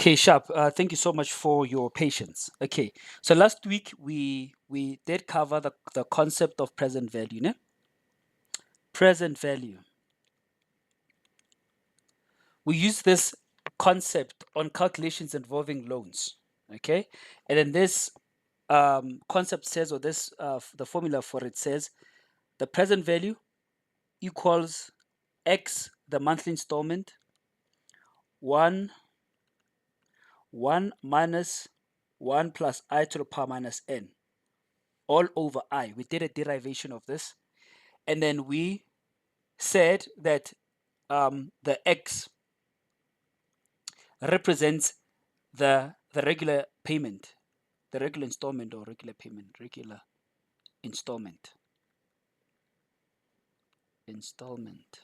Okay, Sharp. Thank you so much for your patience. Okay, so last week we did cover the concept of present value, ne? Present value. We use this concept on calculations involving loans. Okay, and then this concept says, or this the formula for it says, the present value equals x, the monthly installment, 1 1 minus 1 plus I to the power minus n, all over I. We did a derivation of this, and then we said that the x represents the regular payment, the regular installment, or regular payment, regular installment, installment.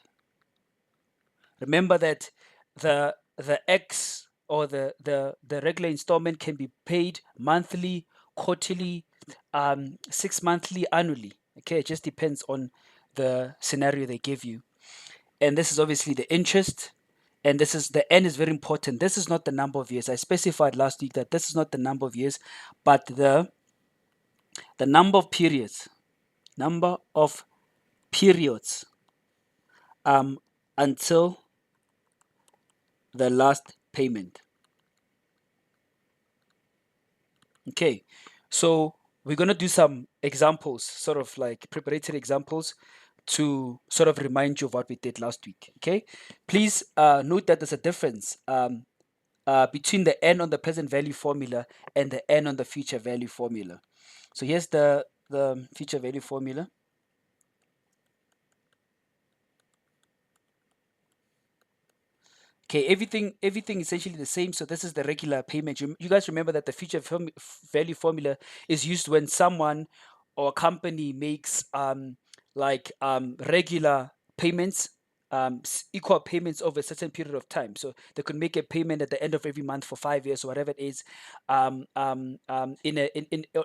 Remember that the x, or the regular installment, can be paid monthly, quarterly, 6 monthly, annually. Okay, it just depends on the scenario they give you. And this is obviously the interest, and this is the n is very important. This is not the number of years. I specified last week that this is not the number of years, but the number of periods, number of periods until the last payment. Okay, so we're going to do some examples, sort of like preparatory examples, to sort of remind you of what we did last week. Okay, please note that there's a difference between the n on the present value formula and the n on the future value formula. So here's the future value formula. Okay, everything essentially the same. So this is the regular payment. You guys remember that the future value formula is used when someone or a company makes regular payments, equal payments over a certain period of time. So they could make a payment at the end of every month for 5 years or whatever it is, on an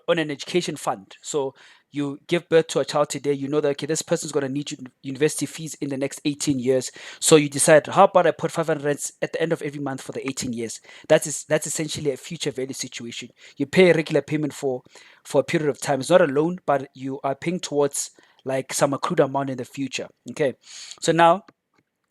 education fund. So you give birth to a child today, you know that, okay, this person's going to need university fees in the next 18 years. So you decide, how about I put 500 rands at the end of every month for the 18 years? That's essentially a future value situation. You pay a regular payment for a period of time. It's not a loan, but you are paying towards like some accrued amount in the future. Okay, so now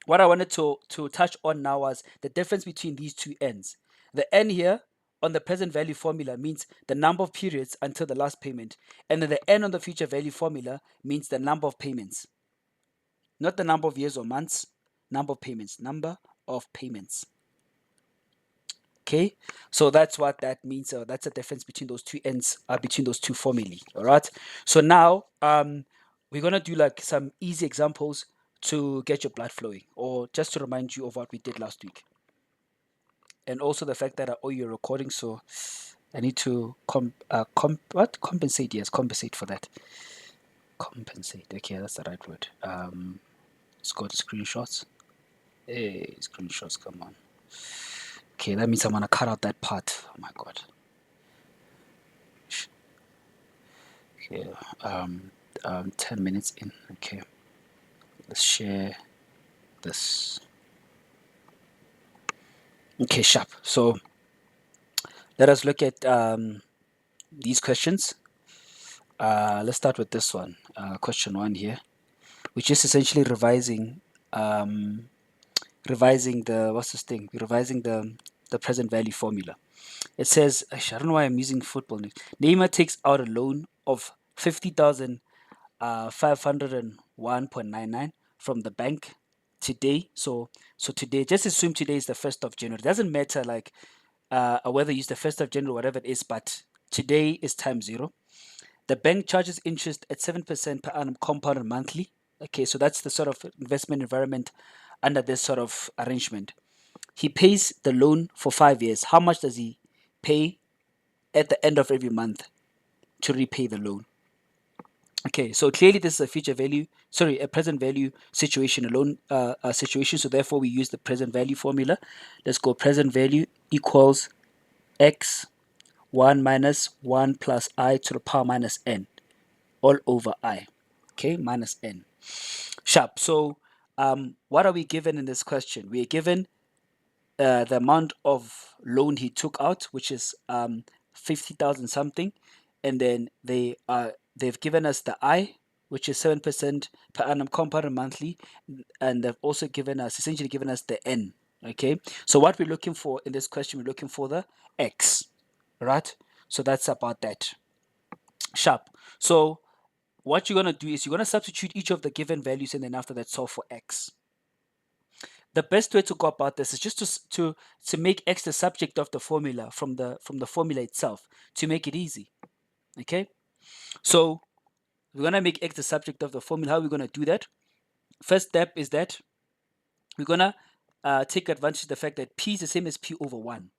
what I wanted to touch on now was the difference between these two n's. The n here on the present value formula means the number of periods until the last payment, and then the n on the future value formula means the number of payments, not the number of years or months. Number of payments, number of payments. Okay, so that's what that means. That's the difference between those two n's, between those two formulae. All right, so now we're gonna do like some easy examples to get your blood flowing, or just to remind you of what we did last week, and also the fact that I owe you a recording, so I need to compensate. Yes, compensate for that. Compensate. Okay, that's the right word. Let's go to screenshots. Hey, screenshots, come on. Okay, that means I'm gonna cut out that part. Oh my god. Okay, 10 minutes in. Okay, let's share this. Okay, sharp. So let us look at these questions. Let's start with this one. Question 1 here, which is essentially revising the what's this thing? Revising the present value formula. It says, I don't know why I'm using football. Neymar takes out a loan of 50,501.99 from the bank today. So today, just assume today is the 1st of January. It doesn't matter like whether you use the 1st of January or whatever it is, but today is time 0. The bank charges interest at 7% per annum compounded monthly. Okay, so that's the sort of investment environment under this sort of arrangement. He pays the loan for 5 years. How much does he pay at the end of every month to repay the loan? Okay, so clearly this is a present value situation, a loan situation. So therefore we use the present value formula. Let's go present value equals x 1 minus 1 plus I to the power minus n, all over I. Okay, minus n. Sharp. So what are we given in this question? We are given the amount of loan he took out, which is 50,000 something, and then they've given us the I, which is 7% per annum compounded monthly, and they've also essentially given us the N. Okay, so what we're looking for in this question, we're looking for the X, right? So that's about that. Sharp. So what you're going to do is you're going to substitute each of the given values and then after that solve for X. The best way to go about this is just to make X the subject of the formula from the formula itself to make it easy. Okay, so we're gonna make X the subject of the formula. How are we gonna do that? First step is that we're gonna take advantage of the fact that P is the same as P over 1.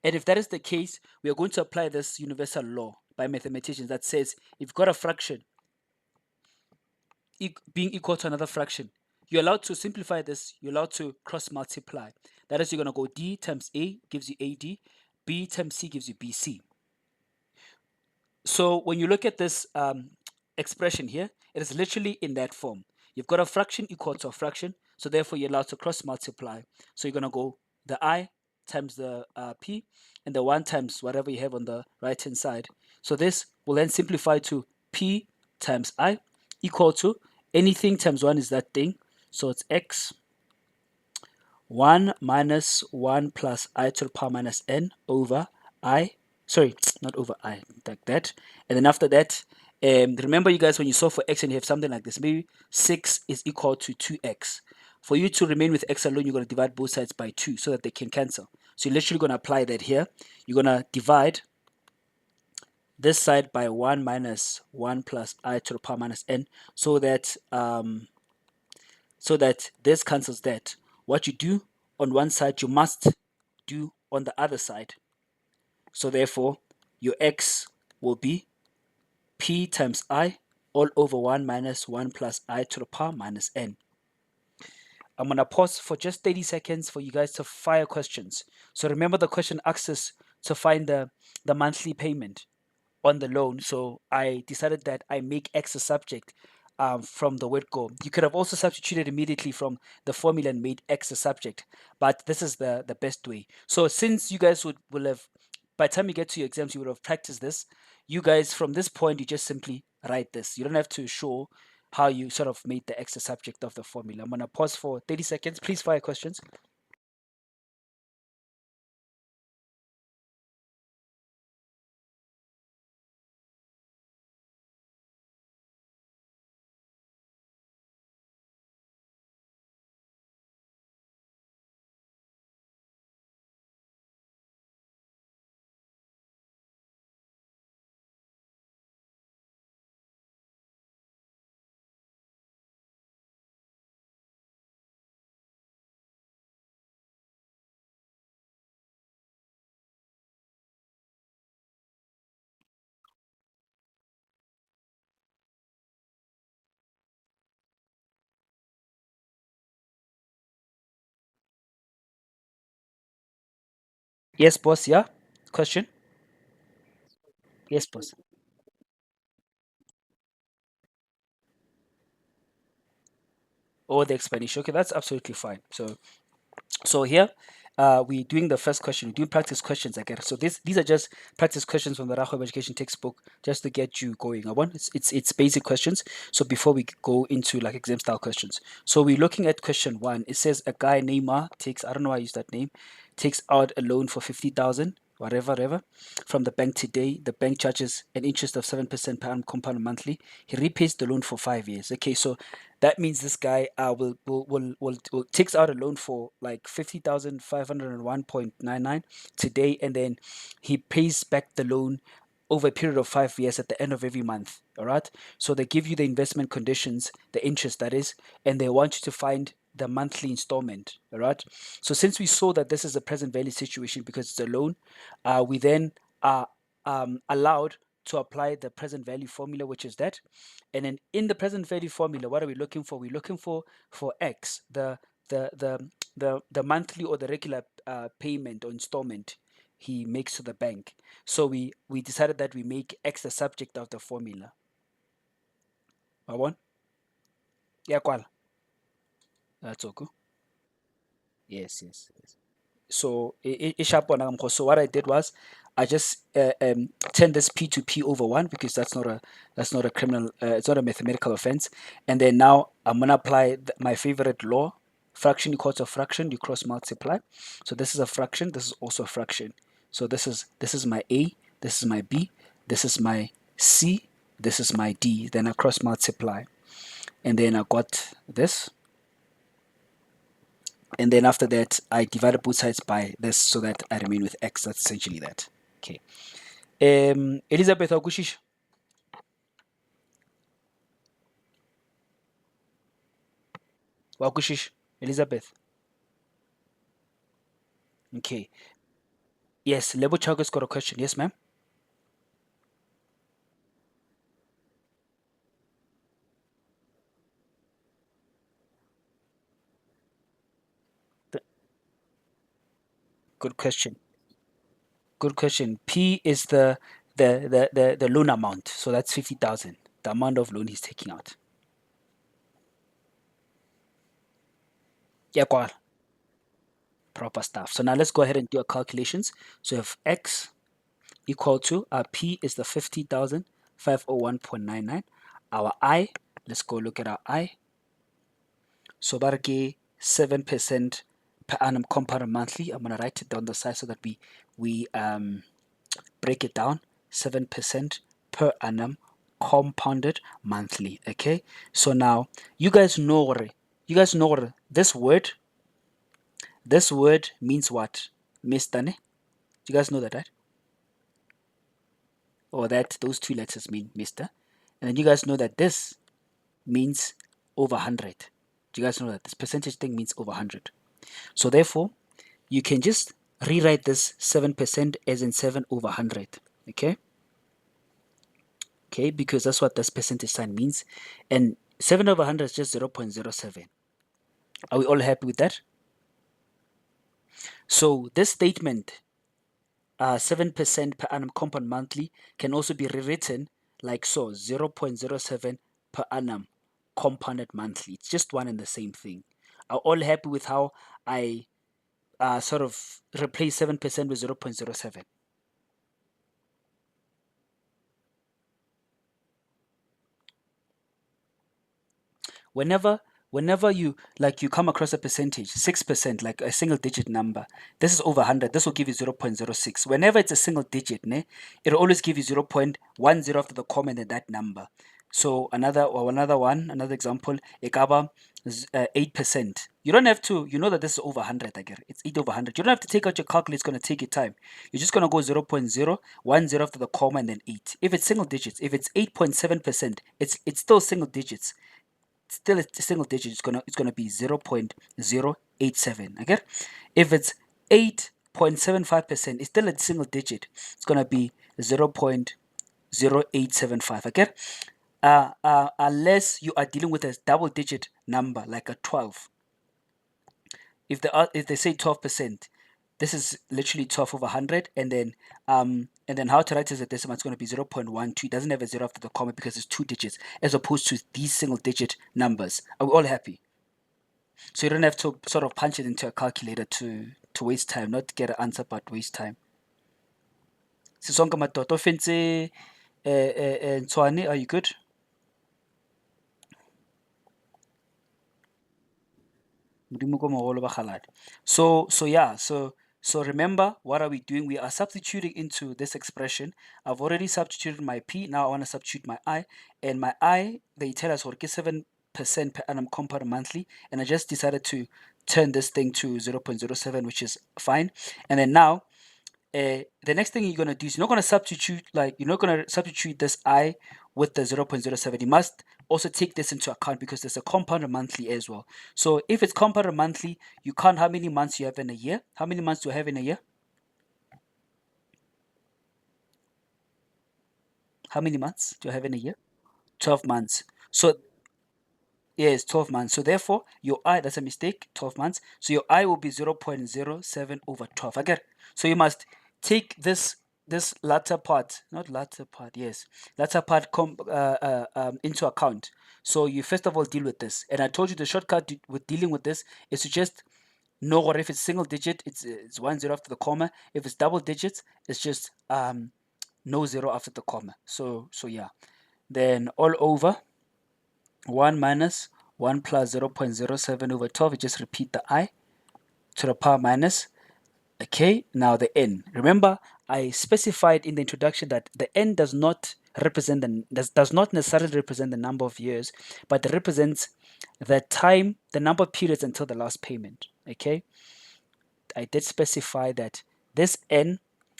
And if that is the case, we are going to apply this universal law by mathematicians that says if you've got a fraction being equal to another fraction, you're allowed to simplify this, you're allowed to cross multiply. That is, you're going to go D times A gives you AD, B times C gives you BC. So when you look at this expression here, it is literally in that form. You've got a fraction equal to a fraction, so therefore you're allowed to cross multiply. So you're going to go the I times the P and the 1 times whatever you have on the right hand side. So this will then simplify to P times I equal to anything times 1 is that thing. So it's X 1 minus 1 plus I to the power minus N over I. Sorry, not over I, like that. And then after that, remember you guys, when you solve for X and you have something like this, maybe 6 is equal to 2X. For you to remain with X alone, you're going to divide both sides by 2 so that they can cancel. So you're literally going to apply that here. You're going to divide this side by 1 minus 1 plus I to the power minus N so that this cancels that. What you do on one side, you must do on the other side. So therefore, your X will be P times I all over 1 minus 1 plus I to the power minus N. I'm going to pause for just 30 seconds for you guys to fire questions. So remember, the question asks us to find the monthly payment on the loan. So I decided that I make X a subject from the word go. You could have also substituted immediately from the formula and made X a subject, but this is the best way. So since you guys will have, by the time you get to your exams, you would have practiced this. You guys, from this point, you just simply write this. You don't have to show how you sort of made the X a subject of the formula. I'm going to pause for 30 seconds. Please fire questions. Yes, boss. Yeah? Question? Yes, boss. Or the explanation. Okay, that's absolutely fine. So here, we're doing the first question. We're doing practice questions, I guess. So these are just practice questions from the Rahob Education textbook, just to get you going. I want it's basic questions. So before we go into like exam style questions, so we're looking at question 1. It says a guy Neymar takes, I don't know why I use that name, takes out a loan for 50,000. Whatever, from the bank today. The bank charges an interest of 7% per annum compound monthly. He repays the loan for 5 years. Okay, so that means this guy will takes out a loan for like 50,501.99 today, and then he pays back the loan over a period of 5 years at the end of every month. All right. So they give you the investment conditions, the interest that is, and they want you to find the monthly installment. All right. So since we saw that this is a present value situation because it's a loan, we then are allowed to apply the present value formula, which is that. And then in the present value formula, what are we looking for? We're looking for X, the the monthly or the regular payment or installment he makes to the bank. So we decided that we make X the subject of the formula. One, yeah, kwala. That's okay. Yes, yes, yes. So sharp one. So what I did was I just turned this p to p over 1 because that's not a criminal it's not a mathematical offense. And then now I'm gonna apply my favorite law: fraction equals to fraction, you cross multiply. So this is a fraction, this is also a fraction. So this is my a, this is my b, this is my c, this is my d. Then I cross multiply, and then I got this. And then after that, I divided both sides by this so that I remain with x. That's essentially that. Okay. Elizabeth Augushish. Augushish. Elizabeth. Okay. Yes, Lebo Chago's got a question. Yes, ma'am. Good question. Good question. P is the loan amount. So that's 50,000. The amount of loan he's taking out. Yeah, go on. Proper stuff. So now let's go ahead and do our calculations. So you have x equal to our P is the 50,501.99. Our I, let's go look at our I. So barke 7% per annum compound monthly. I'm gonna write it down the side so that we break it down. 7% per annum compounded monthly. Okay. So now you guys know this word means what? Mister ne? Do you guys know that, right? Or that those two letters mean Mister. And then you guys know that this means over 100. Do you guys know that this percentage thing means over 100? So therefore, you can just rewrite this 7% as in 7 over 100. Okay? Okay, because that's what this percentage sign means. And 7 over 100 is just 0.07. Are we all happy with that? So this statement, 7% per annum compound monthly, can also be rewritten like so: 0.07 per annum compounded monthly. It's just one and the same thing. Are all happy with how I sort of replace 7% with 0.07? Whenever whenever you come across a percentage, 6%, like a single digit number, this is over 100, this will give you 0.06. Whenever it's a single digit, ne, it'll always give you 0.10 after the comma and then that number. So another example, ekaba 8%. You don't have to, you know that this is over 100 again. It's 8 over 100. You don't have to take out your calculator, it's going to take your time. You're just going to go 0.010 after the comma and then 8. If it's single digits, if it's 8.7%, it's still single digits. Still a single digit. It's gonna be 0.087. Okay. If it's 8.75%, it's still a single digit. It's gonna be 0.0875. Okay. Unless you are dealing with a double digit number like a 12. If they say 12%, this is literally 12 over 100, and then how to write as a decimal, it's going to be 0.12. It doesn't have a zero after the comma because it's two digits as opposed to these single digit numbers. Are we all happy? So you don't have to sort of punch it into a calculator to waste time, not get an answer but waste time. Sisonke madoda ofentse Ntshwane, are you good? So remember, what are we doing? We are substituting into this expression. I've already substituted my p. Now I want to substitute my I, and my I, they tell us 7% per annum compound monthly, and I just decided to turn this thing to 0.07, which is fine. And then now the next thing you're gonna do is you're not gonna substitute this I with the 0.07. You must also take this into account because there's a compounded monthly as well. So if it's compounded monthly, you count how many months you have in a year. How many months do you have in a year? How many months do you have in a year? 12 months. So yes, 12 months. So therefore, your I, that's a mistake, 12 months. So your I will be 0.07 over 12. I get it. So you must take this latter part, not latter part, yes, latter part into account. So you first of all deal with this. And I told you the shortcut with dealing with this is to just No, or if it's single digit, it's 1 0 after the comma. If it's double digits, it's just no zero after the comma. So yeah. Then all over 1 minus 1 plus 0.07 over 12. You just repeat the I to the power minus. Okay, now the n. Remember, I specified in the introduction that the n does not represent does not necessarily represent the number of years, but it represents the time, the number of periods until the last payment. Okay, I did specify that this n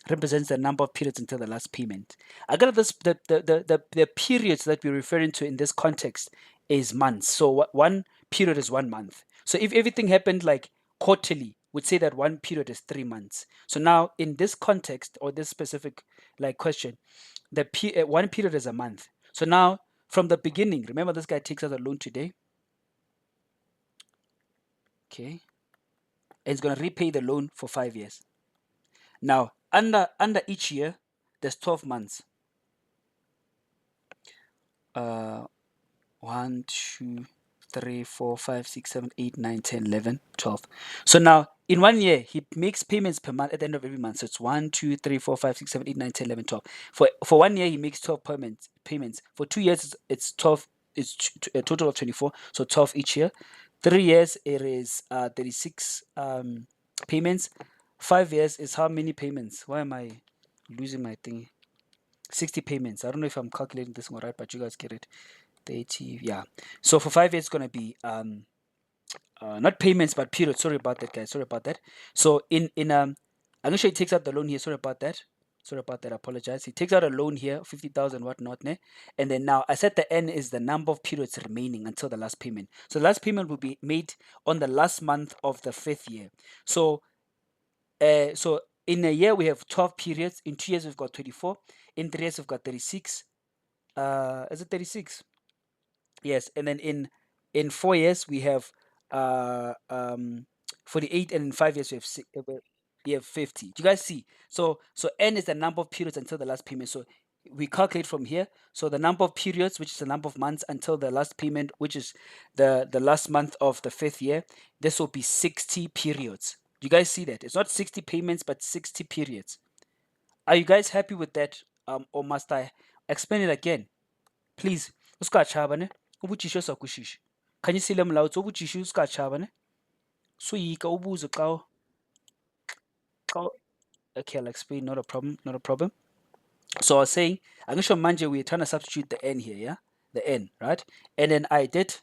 represents the number of periods until the last payment. I got this the periods that we're referring to in this context is months. So one period is 1 month. So if everything happened like quarterly, we'd say that one period is 3 months. So now in this context or this specific like question, the one period is a month. So now from the beginning, remember this guy takes out a loan today. Okay. And he's going to repay the loan for 5 years. Now, under each year, there's 12 months. 1, 2, 3, 4, 5, 6, 7, 8, 9, 10, 11, 12. So now, in 1 year, he makes payments per month at the end of every month. So it's 1, 2, 3, 4, 5, 6, 7, 8, 9, 10, 11, 12. For 1 year, he makes 12 payments. For 2 years, it's 12. It's a total of 24. So 12 each year. 3 years, it is 36 payments. 5 years is how many payments? Why am I losing my thing? 60 payments. I don't know if I'm calculating this one right, but you guys get it. 30, yeah. So for 5 years, it's gonna be not payments but periods. Sorry about that, guys. Sorry about that. So in I'm gonna show he takes out the loan here. Sorry about that. Sorry about that. I apologize. He takes out a loan here, 50,000, whatnot, ne? And then now I said the n is the number of periods remaining until the last payment. So the last payment will be made on the last month of the 5th year. So so in a year we have 12 periods. In 2 years we've got 24. In 3 years we've got 36. Is it 36? Yes. And then in 4 years we have 48, and in 5 years we have 50. Do you guys see? So n is the number of periods until the last payment. So we calculate from here. So the number of periods, which is the number of months until the last payment, which is the last month of the 5th year, this will be 60 periods. Do you guys see that? It's not 60 payments, but 60 periods. Are you guys happy with that? Or must I explain it again? Please, usikachaba ne? Ubujisho sakushish. Can you see them loud? So ubujisho usikachaba ne? Suyika ubuzo kao. Okay, I'll explain. Not a problem. Not a problem. So I was saying, I'm going to show Manje, we're trying to substitute the n here, yeah? The n, right? And then I did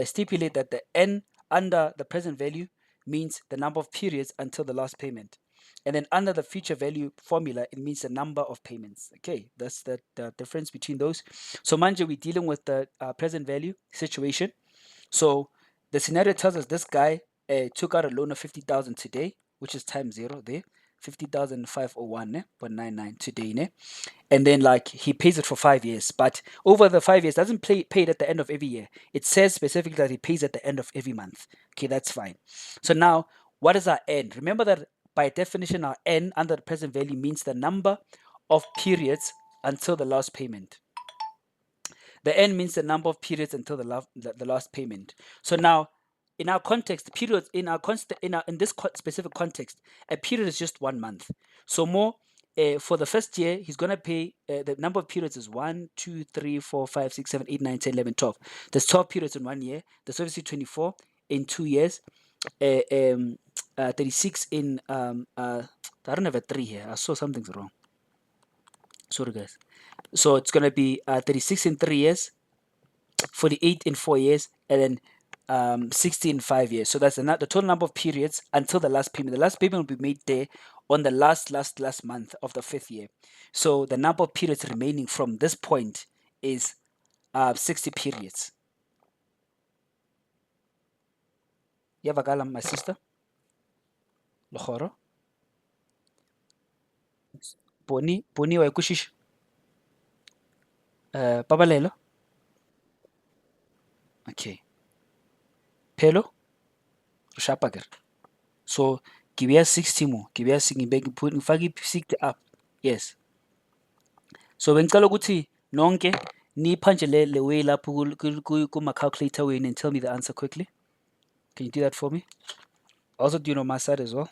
stipulate that the n under the present value means the number of periods until the last payment. And then under the future value formula, it means the number of payments. Okay, that's the difference between those. So Manje, we're dealing with the present value situation. So the scenario tells us this guy took out a loan of 50,000 today, which is times 0 there. 50,501.99 today, ne? And then like he pays it for 5 years, but over the 5 years doesn't pay it at the end of every year. It says specifically that he pays at the end of every month. Okay, that's fine. So now what is our n? Remember that by definition our n under the present value means the number of periods until the last payment. The n means the number of periods until the last payment. So now in our context, periods in this specific context, a period is just 1 month. So more for the first year, he's gonna pay the number of periods is 1, 2, 3, 4, 5, 6, 7, 8, 9, 10, 11, 12. There's 12 periods in 1 year. There's obviously 24 in 2 years. 36 in I don't have a 3 here. I saw something's wrong. Sorry guys. So it's gonna be 36 in 3 years, 48 in 4 years, and then 60 in 5 years. So that's the total number of periods until the last payment. The last payment will be made there on the last month of the 5th year. So the number of periods remaining from this point is 60 periods. Yavagala, my sister. Lohoro. Boni wa kushish. Babalelo. Okay. Pelo. Rushapager. So give 60 more. Give 60 putting 60 up. Yes. So bengicela ukuthi nonke niphanje le way lapho kuma calculator wenu and tell me the answer quickly. Can you do that for me? Also, do you know my side as well?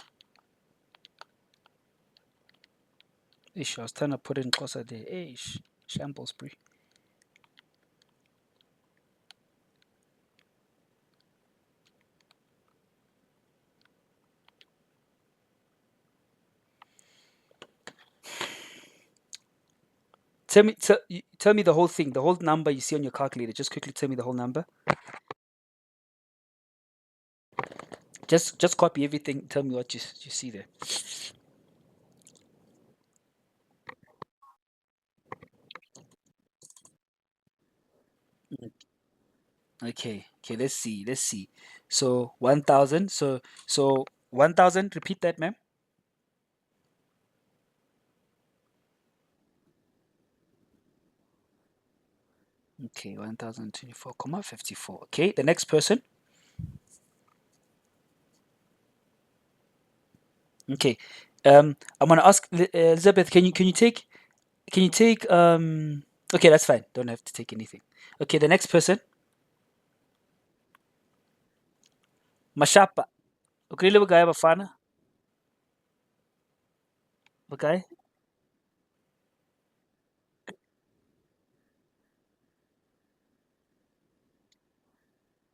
Ish, I was trying to put it in closer there. Ish, shambles, bro. Tell me the whole thing, the whole number you see on your calculator. Just quickly tell me the whole number. Just copy everything. Tell me what you see there. Okay, okay. Let's see. Let's see. So 1,000. So 1,000. Repeat that, ma'am. Okay, 1,024,54. Okay, the next person. Okay, I'm gonna ask Elizabeth. Can you take. Okay, that's fine. Don't have to take anything. Okay, the next person. Mashapa. Ukrili bagay bafana. Bagay.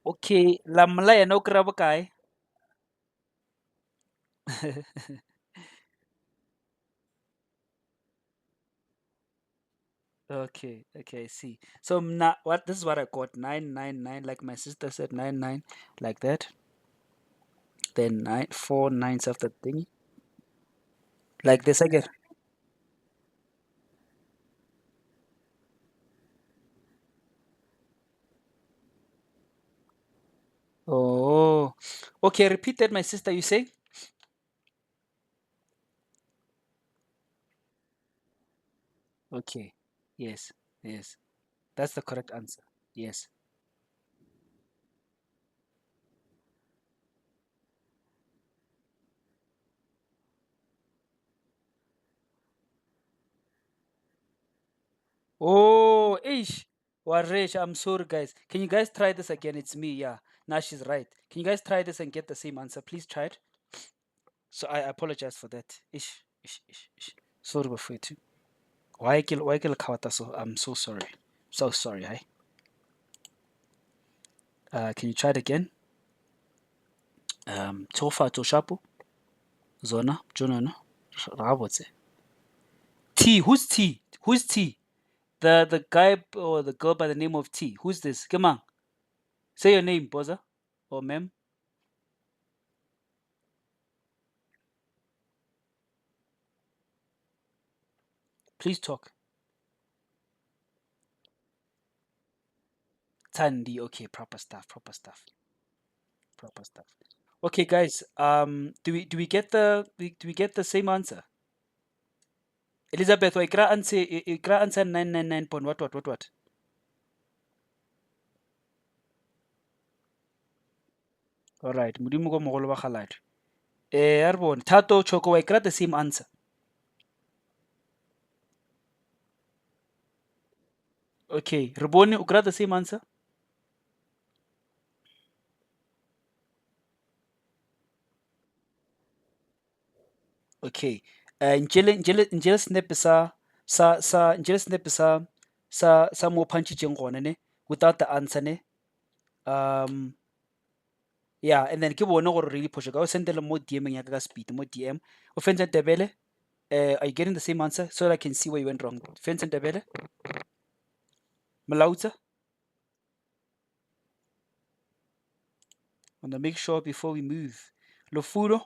Okay, lamlay no kra bagay. Okay, okay, I see. So now what this is what I got 999 like my sister said 99 like that. Then 9 4 9s after thingy. Like this again. Oh. Okay, repeat that my sister you say? Okay. Yes. Yes. That's the correct answer. Yes. Oh, ish. Waresh, I'm sorry guys. Can you guys try this again? It's me, yeah. Now she's right. Can you guys try this and get the same answer? Please try it. So I apologize for that. Ish, ish, ish, ish. Sorry before too. Why kill Kawata so I'm so sorry. So sorry, hi. Can you try it again? Tofa Toshapo? Zona? Jono no? Rabotse. T, who's T? Who's T? The guy or the girl by the name of T. Who's this? Come on. Say your name, Boza. Or ma'am. Please talk. Tandi. Okay, proper stuff, proper stuff, proper stuff. Okay, guys. Do we get do we get the same answer? Elizabeth, ikra answer 999 point what? All right. Modimo ko mogolo wa galadi. Arbon. Tato Choco, ikra the same answer. Okay. Reboni, ukra the same answer. Okay. Njele snap njele snap sa mo punchi gone ne without the answer ne. Um yeah, and then ke bone gore really push ka o sendele mo DM ya ka speed mo DM. O fentse Ndebele. Are you getting the same answer so that I can see where you went wrong? Fence Ndebele. Malauta. Want to make sure before we move. Lofudo.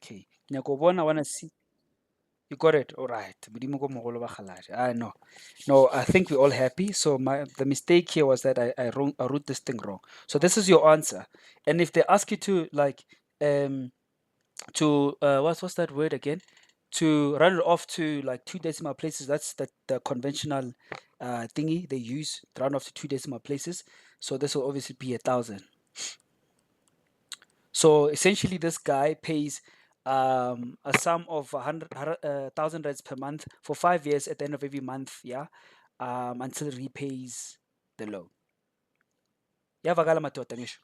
Okay. Nyakobona, I want to see. You got it. All right. Modimo ko mogolo wa galadi. I know. No, I think we're all happy. So the mistake here was that I wrote this thing wrong. So this is your answer. And if they ask you to like to what's that word again? To run it off to like two decimal places, that's the conventional thingy they use to run off to two decimal places. So this will obviously be 1,000. So essentially, this guy pays a sum of 1,000 rands per month for 5 years at the end of every month, yeah, until it repays the loan. Yavakala madoda ngisho.